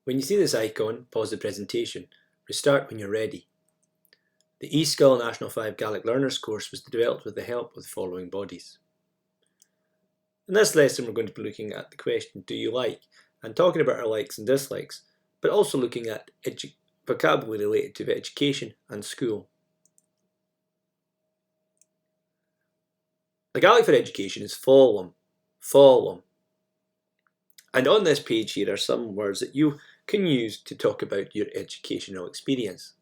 When you see this icon, pause the presentation. Restart when you're ready. The eSgoil National 5 Gaelic Learners course was developed with the help of the following bodies. In this lesson we're going to be looking at the question, do you like? And talking about our likes and dislikes, but also looking at vocabulary related to education and school. The Gaelic for education is Foghlam, Foghlam. And on this page here are some words that you can use to talk about your educational experience.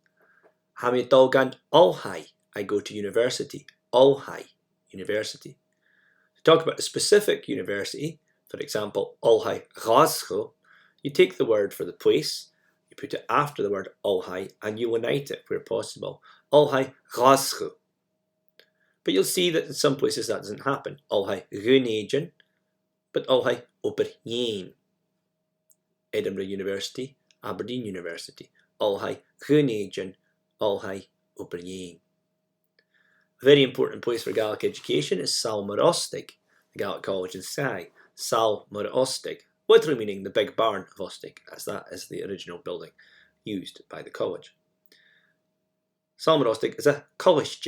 Hami dolgan toigh, I go to university. Toigh, university. To talk about a specific university, for example, toigh Glasgow, you take the word for the place, you put it after the word toigh, and you unite it where possible. Toigh Glasgow. But you'll see that in some places that doesn't happen. Toigh Runagin, but toigh Abhbaran. Edinburgh University, Aberdeen University. Toigh Runagin, toigh Abhbaran. A very important place for Gaelic education is Salmarostig, the Gaelic College in Skye. Salmarostig, literally meaning the big barn of Ostig, as that is the original building used by the college. Salmarostig is a college.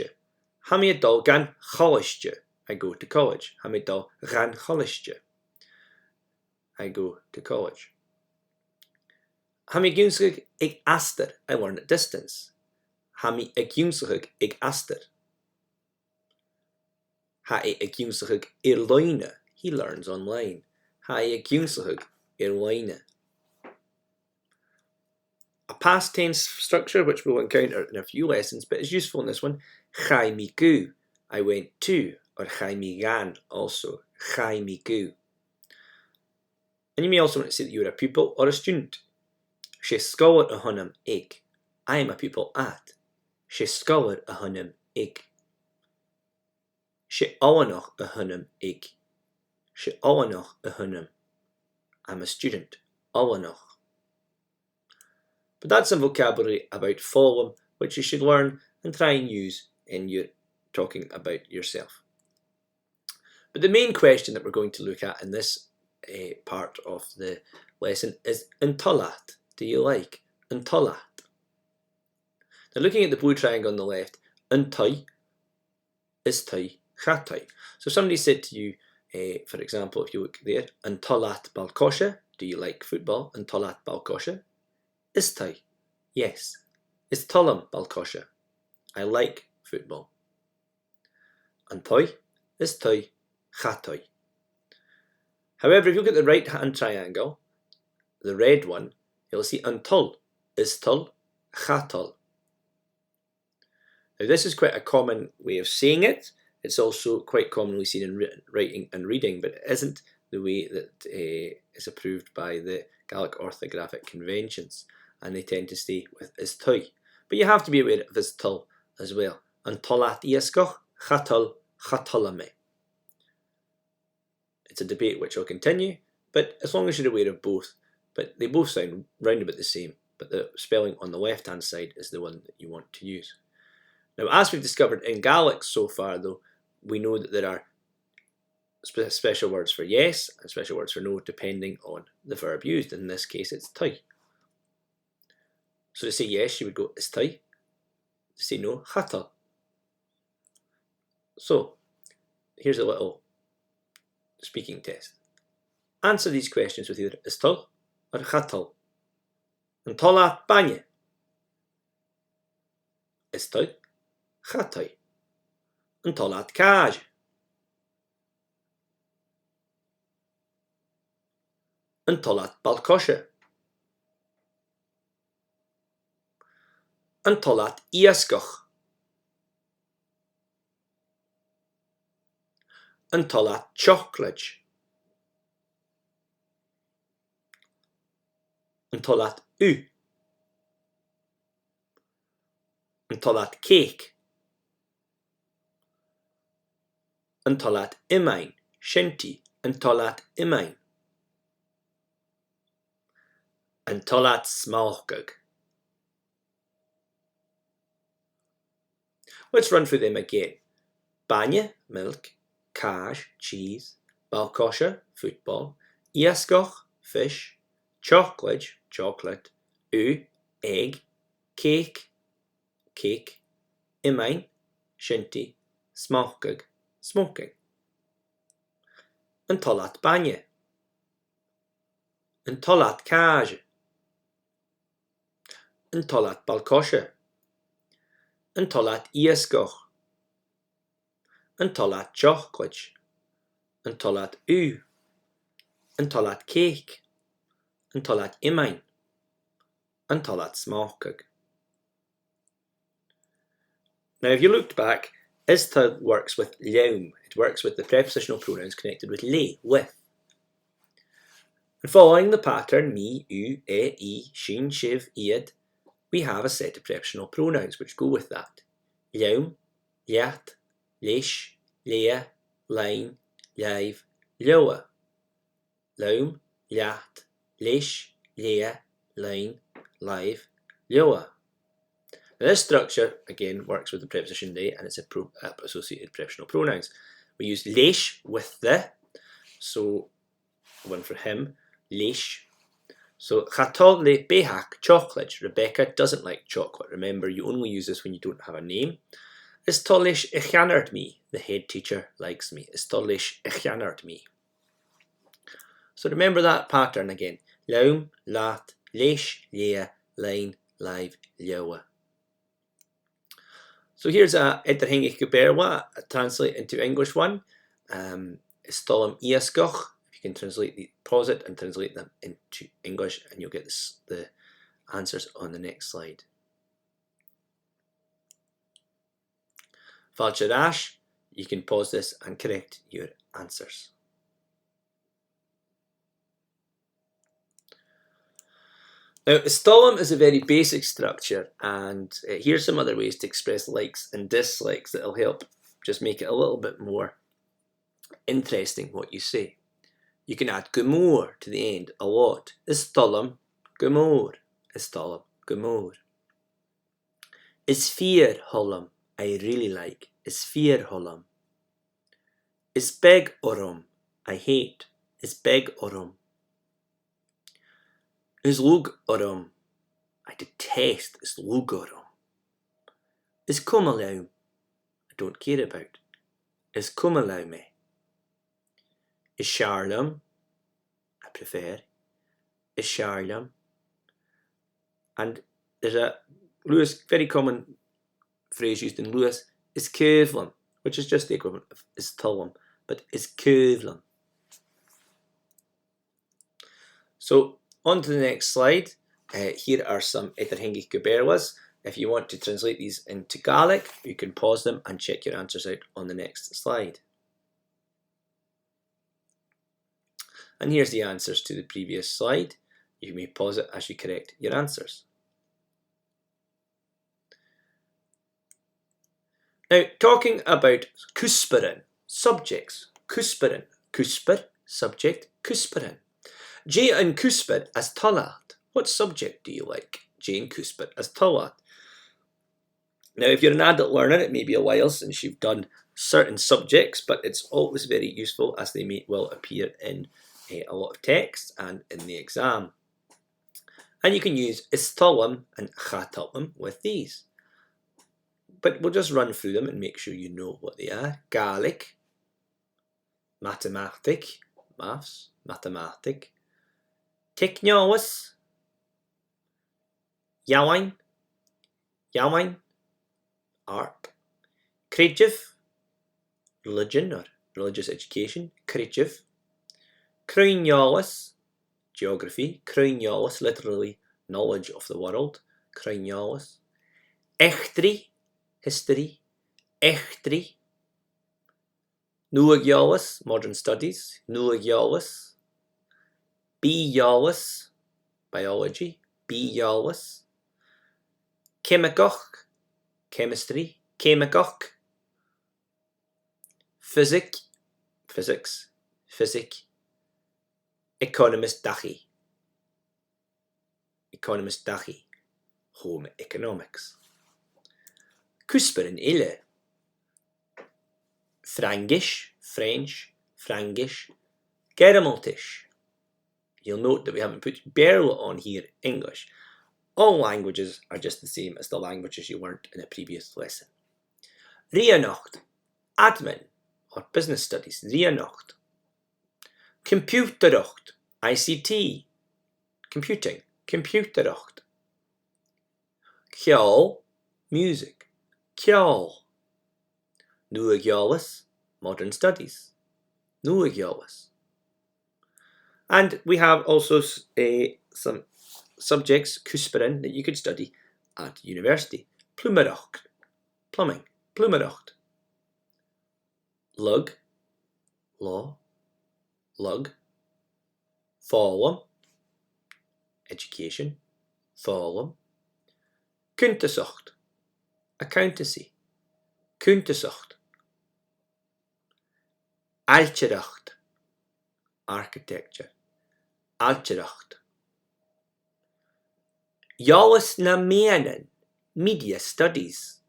Hami dul gan college, I go to college. Hami dul gan college, I go to college. Hami giúnsach ag aster, I learn at distance. Hami ag giúnsach ag aster. Ha ag giúnsach loine, he learns online. Ha ag giúnsach loine. A past tense structure which we'll encounter in a few lessons, but is useful in this one. Chai mi gu, I went to, or chai mi gan also. Chai mi gu. And you may also want to say that you're a pupil or a student. She scolar a hunam ig. I am a pupil at. She scolar a hunam ig. She awanoch a hunam ig. She awanoch a hunam. I'm a student. Awanoch. But that's some vocabulary about Foghlam, which you should learn and try and use in your talking about yourself. But the main question that we're going to look at in this part of the lesson is Untolat. Do you like? Untolat. Now looking at the blue triangle on the left, Untoigh is toigh, chatoigh. So somebody said to you, for example, if you look there, Untolat balcosha, do you like football? Untolat balcosha. Is toigh? Yes. Is tolam balcosha? I like football. Untoigh is toigh, chatoigh. However, if you look at the right hand triangle, the red one, you'll see untul is tul, chatul. Now this is quite a common way of saying it. It's also quite commonly seen in writing and reading, but it isn't the way that is approved by the Gaelic orthographic conventions, and they tend to stay with is toigh. But you have to be aware of is tul as well. Untolat eSgoil, chatul, chatulame. It's a debate which will continue, but as long as you're aware of both, but they both sound round about the same, but the spelling on the left hand side is the one that you want to use. Now, as we've discovered in Gaelic so far though, we know that there are special words for yes and special words for no depending on the verb used. In this case it's toigh. So to say yes you would go is toigh, to say no, chatul. So here's a little speaking test. Answer these questions with either is tul or chatul. Untolat banye. Is toigh, chatoigh. Untolat kaj. Untolat balcosha. Untolat eSgoil. Untolat chocolate. Untolat u. Untolat cake. Untolat imain, shinty, untolat imain. Untolat smalkug. Let's run through them again. Banya, milk. Kaj, cheese. Balcosha, football. eSgoil, fish. chocolate, chocolate, egg, cake, cake, imain, shinty, smoking, smoking. An tolat banje, an tolat cage, an tolat balkoshe, an tolat eSgoil, an tolat chocolate, an tolat an tolat cake, an tolat imain, an tolat smoking. Now, if you looked back, ista works with leum. It works with the prepositional pronouns connected with le, with. And following the pattern me, I, shin, shiv, iad, we have a set of prepositional pronouns which go with that. Leum, leat, leish, lea, lein, leiv, lewa. Leum, leat, leish, lea, lein, leiv, lewa. Now, this structure, again, works with the preposition le and its associated prepositional pronouns. We use leish with the, so one for him, leish. So, chatol le bheachd, chocolate. Rebecca doesn't like chocolate. Remember, you only use this when you don't have a name. Is tolish echanard me. The head teacher likes me. Is tolish echanard me. So remember that pattern again. Leum, lat, leish, lea, lein, leiv, lewa. So here's a Adhbharan Cuspairean translate into English one. Stolam eSgoil. If you can translate pause it and translate them into English, and you'll get the answers on the next slide. Falchadash, you can pause this and correct your answers. Now, Stolam is a very basic structure, and here's some other ways to express likes and dislikes that will help just make it a little bit more interesting what you say. You can add gomor to the end a lot. Stolam, gomor. Stolam, gomor. Is fear holam, I really like. Is fear holam. Is beg orum, I hate. Is beg orum. Is lug orum, I detest. Is lug orum. Is kumalaum, I don't care about. Is kumalaume. Is sharlam, I prefer. Is sharlam. And there's a Lewis, very common phrase used in Lewis, is Cuspairean, which is just the equivalent of is Tullum, but is Cuspairean. So on to the next slide. Here are some Adhbharan Cuspairean. If you want to translate these into Gaelic, you can pause them and check your answers out on the next slide. And here's the answers to the previous slide. You may pause it as you correct your answers. Now, talking about Cuspairean subjects. Cuspairean, Cuspair, subject, Cuspairean. Jane Cuspair as Talat. What subject do you like? Jane Cuspair as Talat. Now, if you're an adult learner, it may be a while since you've done certain subjects, but it's always very useful as they will appear in a lot of text and in the exam. And you can use Istalam and Chatalam with these. But we'll just run through them and make sure you know what they are. Gaelic, mathematic, maths, mathematic. Technologist, Yawain, art. Creative, religion or religious education. Creative. Craignolus, geography. Craignolus, literally knowledge of the world. Craignolus. Echtri, history. Echtri. Nuagiolus, modern studies. Nuagiolus. Bhios, biology. Bhios. Chemicoch, chemistry. Chemicoch. Physics. Physic. Economist dachi. Home economics. Cuspairean Eile. Frangish, French. Frangish. Geramaltish. You'll note that we haven't put Berla on here in English. All languages are just the same as the languages you learnt in a previous lesson. Rianocht, admin or business studies, Rianocht. Computerocht, ICT, computing, computerocht. Ceol, music, ceol. Nua Geolis, modern studies, Nua Geolis. And we have also some subjects, Cuspairean, that you could study at university. Plumerocht, plumbing, plumerocht. Lug, law, lug. Foghlam, education, Foghlam. Kuntesocht, accountancy, Kuntesocht. Alteracht, architecture, Alteracht. Jolis na meanen, media studies,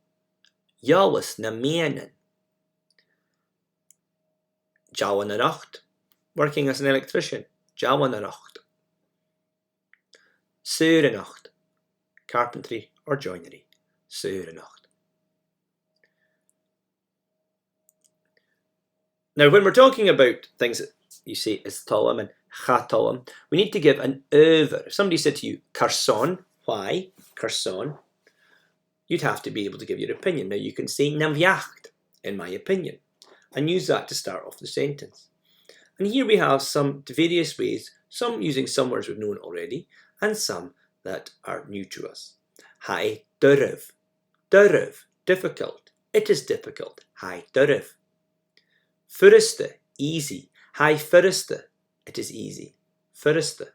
Jolis na meanen. Jawanaracht, working as an electrician, Jawanaracht. Seurenacht, carpentry or joinery, Seurenacht. Now, when we're talking about things that you say is tolam and chatolam, we need to give an over. If somebody said to you, Carson, why? Carson, you'd have to be able to give your opinion. Now, you can say na bheachd, in my opinion, and use that to start off the sentence. And here we have some various ways, some using some words we've known already, and some that are new to us. Hai durav, durav, difficult. It is difficult. Hai durav. Furiste, easy. Hai furiste, it is easy. Furiste.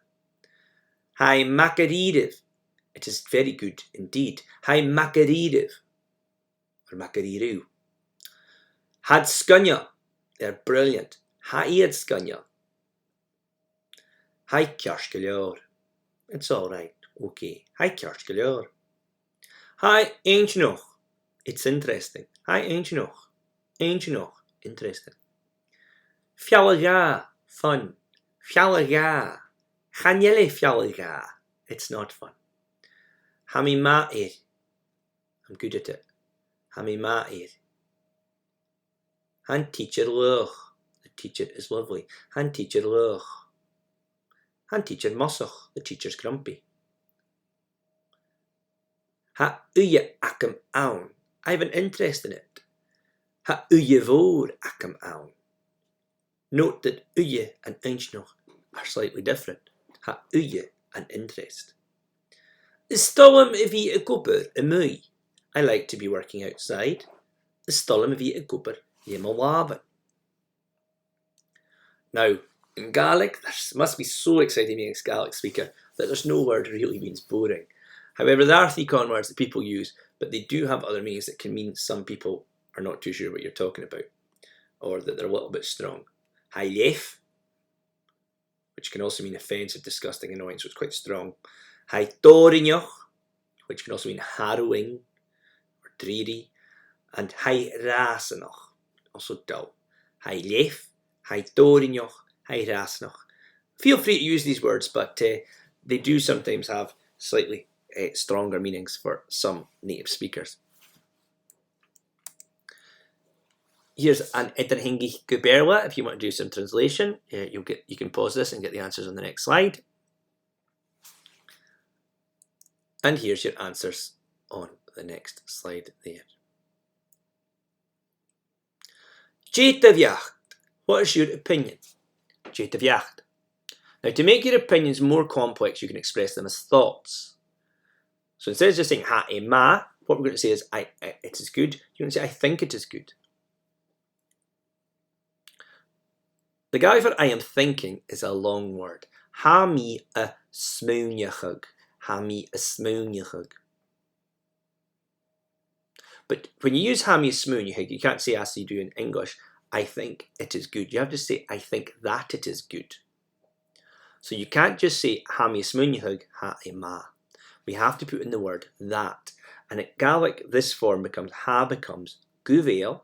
Hai makaridiv, it is very good indeed. Hai makaridiv, or makariru. Had scunya, they're brilliant. Hai iad scunya. Hai kjarskeljór, it's all right, okay. Hai kjarskeljór. Hai einchnoch, it's interesting. Hai einchnoch, einchnoch, interesting. Fialaga, fun. Fialaga. Chanjele fialaga. It's not fun. Hami ma'ir. I'm good at it. Hami ma'ir. Han teacher luch. The teacher is lovely. Han teacher luch. Han teacher mossach. The teacher's grumpy. Ha uye akam aun. I have an interest in it. Ha uye voor akam aun. Note that uye and einchnoch are slightly different. Ha uye and interest. Stollum vi a cooper a mui. I like to be working outside. Stollum vi a cooper yemalaven. Now, in Gaelic, this must be so exciting being a Gaelic speaker that there's no word really means boring. However, there are thicon words that people use, but they do have other meanings that can mean some people are not too sure what you're talking about, or that they're a little bit strong. Hai lef, which can also mean offensive, disgusting, annoying, so it's quite strong. Hai torinjoch, which can also mean harrowing or dreary. And hai rasenoch, also dull. Hai lef, hai torinjoch, hai rasenoch. Feel free to use these words, but they do sometimes have slightly stronger meanings for some native speakers. Here's an Edinhingi Guberla. If you want to do some translation, you can pause this and get the answers on the next slide. And here's your answers on the next slide there. Jeta what is your opinion? Jeta Now, to make your opinions more complex, you can express them as thoughts. So instead of just saying ha e ma, what we're going to say is it is good. You're going to say I think it is good. The guy for I am thinking is a long word. Ha mi a smooniachug. Ha mi a smooniachug. But when you use ha mi a smooniachug, you can't say as you do in English, I think it is good. You have to say I think that it is good. So you can't just say ha mi a smooniachug, ha e ma. We have to put in the word that. And at Gaelic, this form becomes ha becomes guveil,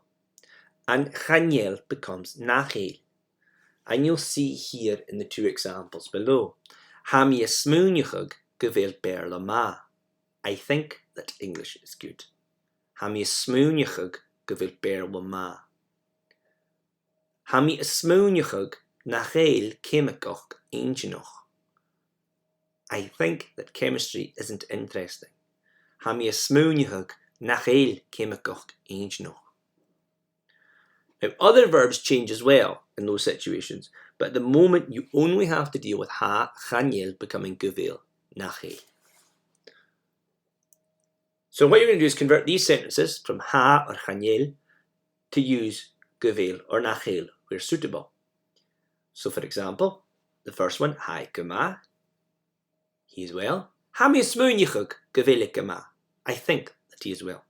and chanel becomes nachel. And you'll see here in the two examples below. Ha mi smúneachug go bhfuil bear le má. I think that English is good. Ha mi smúneachug go bhfuil bear le má. Ha mi smúneachug na Gael céimeachach aonteanach. I think that chemistry isn't interesting. Ha mi smúneachug na Gael céimeachach aonteanach. Now, other verbs change as well in those situations, but at the moment you only have to deal with ha, chanel becoming go bhfuil na Gael. So what you're going to do is convert these sentences from ha or chanel to use go bhfuil or na Gael where suitable. So for example, the first one, ha go má, he is well. Ha mi smúneachug go bhfuil go má. I think that he is well.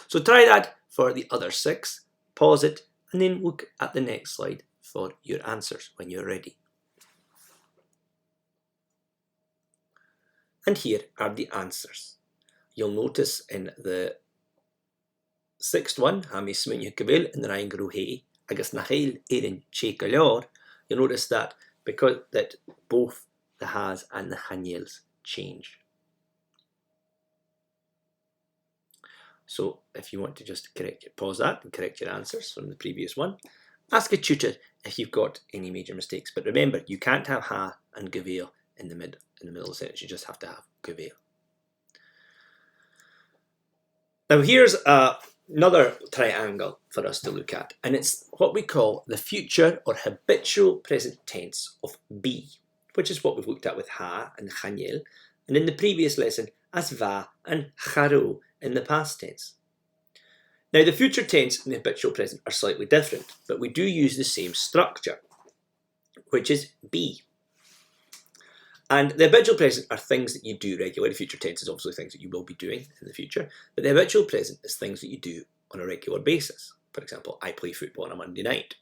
So try that for the other 6, pause it, and then look at the next slide for your answers when you're ready. And here are the answers. You'll notice in the 6th one, ha mi smúneachug go bhfuil in the rhyme grúhe, agus na Gael éireann sé go leor, you'll notice that because that both the has and the chanels change. So if you want to just pause that and correct your answers from the previous one, ask a tutor if you've got any major mistakes. But remember, you can't have ha and go bhfuil in the middle of the sentence. You just have to have go bhfuil. Now here's another triangle for us to look at, and it's what we call the future or habitual present tense of be, which is what we've looked at with ha and chanel, and in the previous lesson as va and charo in the past tense. Now the future tense and the habitual present are slightly different, but we do use the same structure, which is be. And the habitual present are things that you do regularly. The future tense is obviously things that you will be doing in the future, but the habitual present is things that you do on a regular basis. For example, I play football on a Monday night.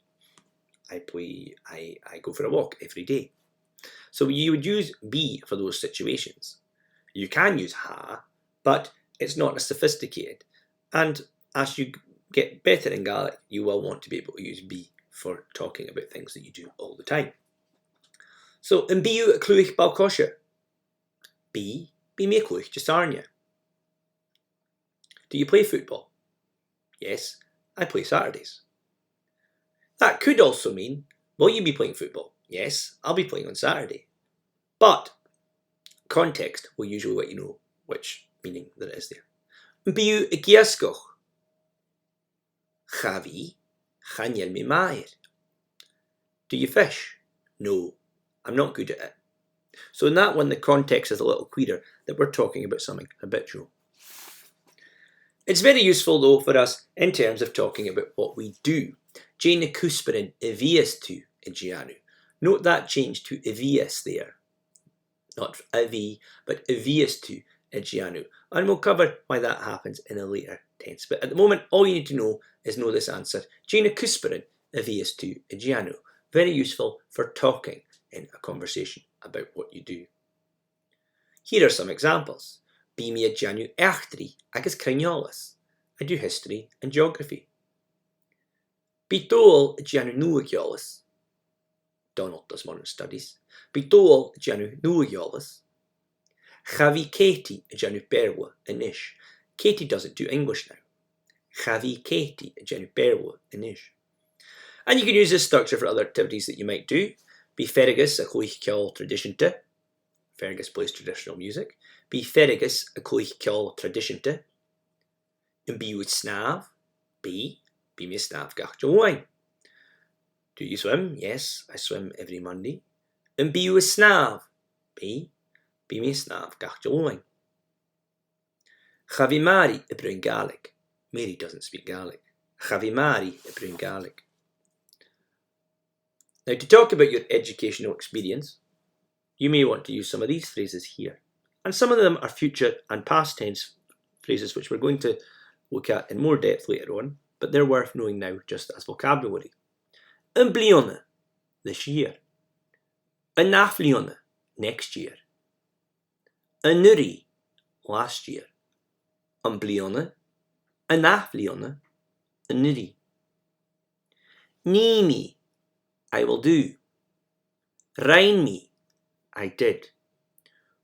I go for a walk every day. So you would use be for those situations. You can use ha, but it's not as sophisticated. And as you get better in Gaelic, you will want to be able to use be for talking about things that you do all the time. So, in bíú a clúich balcóise. Bí mé clúich de sarnia. Do you play football? Yes, I play Saturdays. That could also mean, will you be playing football? Yes, I'll be playing on Saturday. But context will usually let you know which meaning there is there. Bíú a giascoch. Chavi, chanel mi mair. Do you fish? No, I'm not good at it. So in that one, the context is a little clearer that we're talking about something habitual. It's very useful though for us in terms of talking about what we do. Jane Cuspairean Eile to dèanamh. Note that change to bhios there. Not a v, but bhios to dèanamh. And we'll cover why that happens in a later tense. But at the moment, all you need to know is know this answer. Jane Cuspairean Eile to dèanamh. Very useful for talking in a conversation about what you do. Here are some examples. Bí mé dèanamh eachtraí agus crainneolalas. I do history and geography. Bí dóil dèanamh nuageolalas. Donald does modern studies. Bí dóil dèanamh nuageolalas. Chavi Katie dèanamh berwa inis. Katie doesn't do English now. Chavi Katie dèanamh berwa inis. And you can use this structure for other activities that you might do. Bí Fergus a clúich ceol tradiisiúnta. Fergus plays traditional music. Bí Fergus a clúich ceol tradiisiúnta. In bíú snav. Bí mé snav gach deoin. Do you swim? Yes, I swim every Monday. In bíú snav. Bí mé snav gach deoin. Chavi Mary a brún Gaelic. Mary doesn't speak Gaelic. Chavi Mary a brún Gaelic. Now, to talk about your educational experience, you may want to use some of these phrases here. And some of them are future and past tense phrases, which we're going to look at in more depth later on, but they're worth knowing now just as vocabulary. An bliana, this year. An nafliana, next year. An nuri, last year. An bliana, an nafliana, an nuri. Nimi, I will do. Rain me, I did.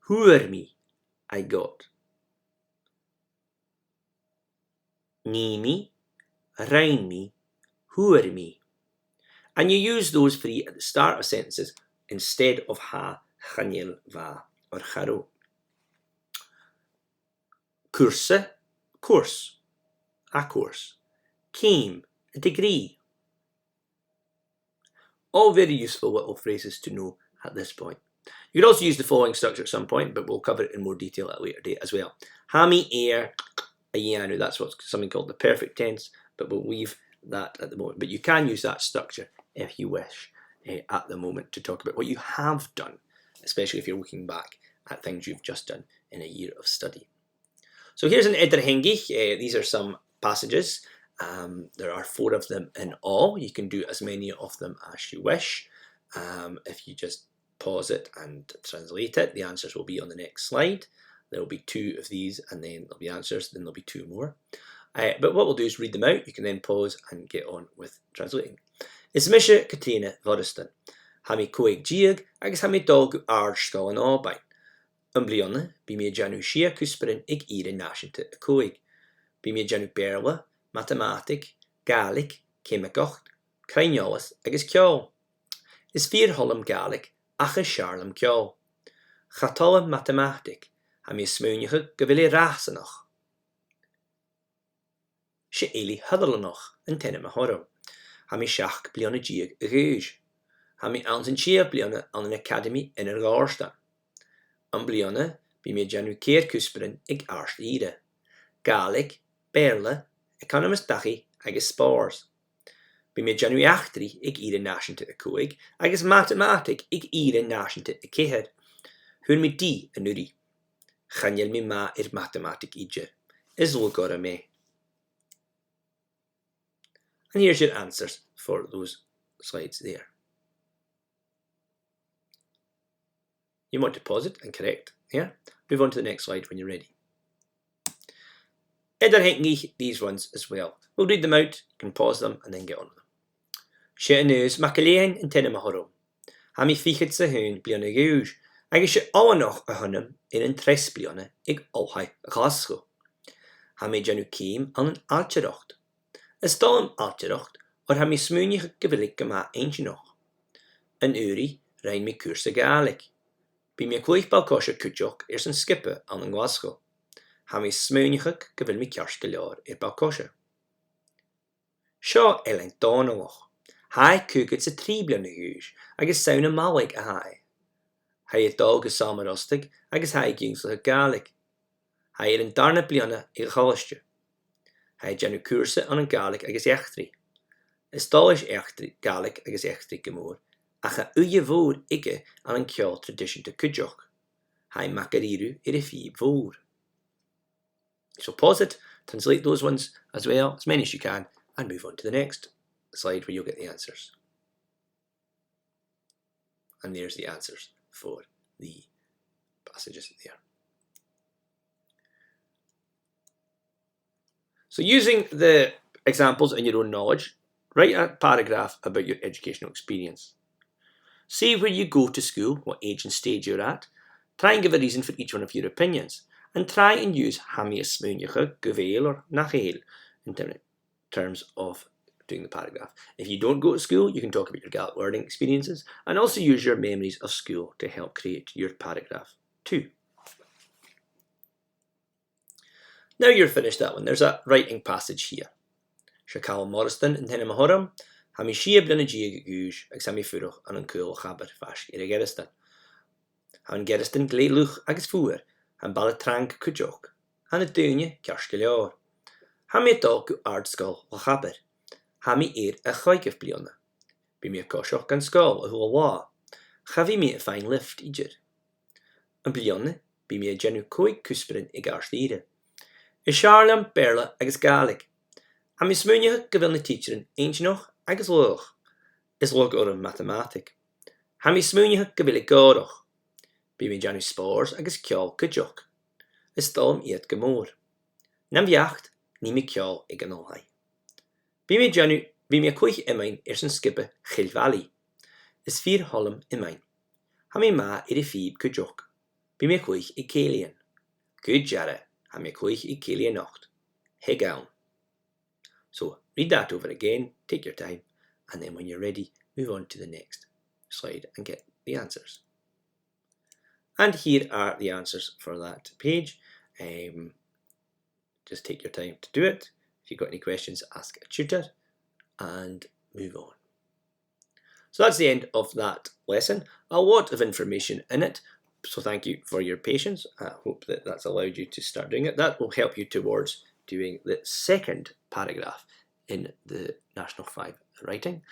Huair me, I got. Ní me, rein me, huair me. And you use those three at the start of sentences instead of ha, chanil, va, or charo. Cursa, course, a course. Came, a degree. All very useful little phrases to know at this point. You could also use the following structure at some point, but we'll cover it in more detail at a later date as well. Hami, air, a yanu, that's what's something called the perfect tense, but we'll leave that at the moment. But you can use that structure if you wish at the moment to talk about what you have done, especially if you're looking back at things you've just done in a year of study. So here's an Adhbharan. These are some passages. There are 4 of them in all. You can do as many of them as you wish. If you just pause it and translate it, the answers will be on the next slide. There will be 2 of these, and then there'll be answers, then there'll be 2 more. But what we'll do is read them out. You can then pause and get on with translating. Is mishe Katrina Vodiston. Hami coig diag, agus hami dog ardskal an ábain. Umblianne, bí mé janu shia Cuspairean Eile náisiúnta a coig. Bí mé janu berla, mathematic, Gaelic, céimeacht, crainneolalas agus ceol. Is Foghlam Gaelic, ach is Searlam ceol. Chatalam mathematic, hami smúneige go bhfuil rásanach. Se éili huddlanach an dèanamh horom. Hami seach blianna diag a gúis. Hami ansan siab blianna an academy in ar gáirstan. An blianna bí mé janu céir Cuspairean Eile. Gaelic, berla, economus dachi agus spárs. Bí mé janu eachtarí Eile náisiúnta a coig agus mathematic Eile náisiúnta a céhead. Huair mi dí a nurí. Channeil mi ma mathematic ide. Is logora me. And here's your answers for those slides there. You want to pause it and correct. Yeah? Move on to the next slide when you're ready. Adhbharan, these ones as well. We'll read them out, you can pause them and then get on with them. Se neus macalein in dèanamh horom. Hami fichid sa hun blianna gúis, agus se áwanach a hunnam in an 3 blianna ag olhaid a Glasgow. Hami janu céim an an alteracht. Is dal alteracht, or hami smúneige go bhfuil go ma einsinach. An uri rein mi cuasa Gaelic. Bí mé cuaich balcóise cúteach san skippe an an Glasgow. Hami smúneige go bhfuil mi cears go leor balcóise. Seo eilein dánalach. Hai cúgad sa 3 blianna gúis, agus saona málaigh a hai. Hai dal go samarostig, agus hai gingsla Gaelic. Hai an darna blianna ag chalaiste. Hai janu cuasa an Gaelic agus eachtarí. Is dal is eachtarí Gaelic agus eachtarí gomór, ach a uye vór ige an ceol tradition to cúteach. Hai macariru a fíb vór. So pause it, translate those ones as well, as many as you can, and move on to the next slide where you'll get the answers. And there's the answers for the passages there. So using the examples in your own knowledge, write a paragraph about your educational experience. See where you go to school, what age and stage you're at. Try and give a reason for each one of your opinions. And try and use hami smúneige, govéil or nachéil in terms of doing the paragraph. If you don't go to school, you can talk about your Gaelic learning experiences and also use your memories of school to help create your paragraph too. Now you're finished that one. There's a writing passage here. Shakal Morriston in dèanamh horom, hami siab blana diag gúis ag sami furoch an cool chaber fash a Geristan. Han Geristan glé luch agus fuair, han ballatrank cúteach, han a dúine cears go leor. Hami dal go ardskal o chaber. Hami a chaigh blianna. Bí mé cóiseach gan scáil a thuail lá. Chafi mé a féin lift idir. An blianna, bí mé janu coig Cuspairean ag Gàidhlig. Is Searlam berla agus Gaelic. Hami smúneige go bhfuil na teacherin einsinach agus loch. Is log or an mathematic. Hami smúneige go bhfuil gádach. Bí mé janu spárs agus ceol cúteach. Is dal iad go mór. Nam bheachd, ní mé ceol ag an olhaid. Bí mé cuaich imain san skippe Gàidhlig. Is Foghlam imain. ha mi ma I fib cujok. Bí me chuig I céilian. Good jarre, ha me chuig I céilian nocht. He gown. So read that over again, take your time, and then when you're ready, move on to the next slide and get the answers. And here are the answers for that page. Just take your time to do it. If you've got any questions, ask a tutor and move on. So that's the end of that lesson. A lot of information in it, so thank you for your patience. I hope that that's allowed you to start doing it. That will help you towards doing the second paragraph in the National 5 writing,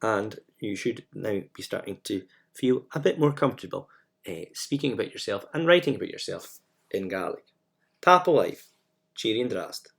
and you should now be starting to feel a bit more comfortable speaking about yourself and writing about yourself in Gaelic. Tap alive, cheery and drast.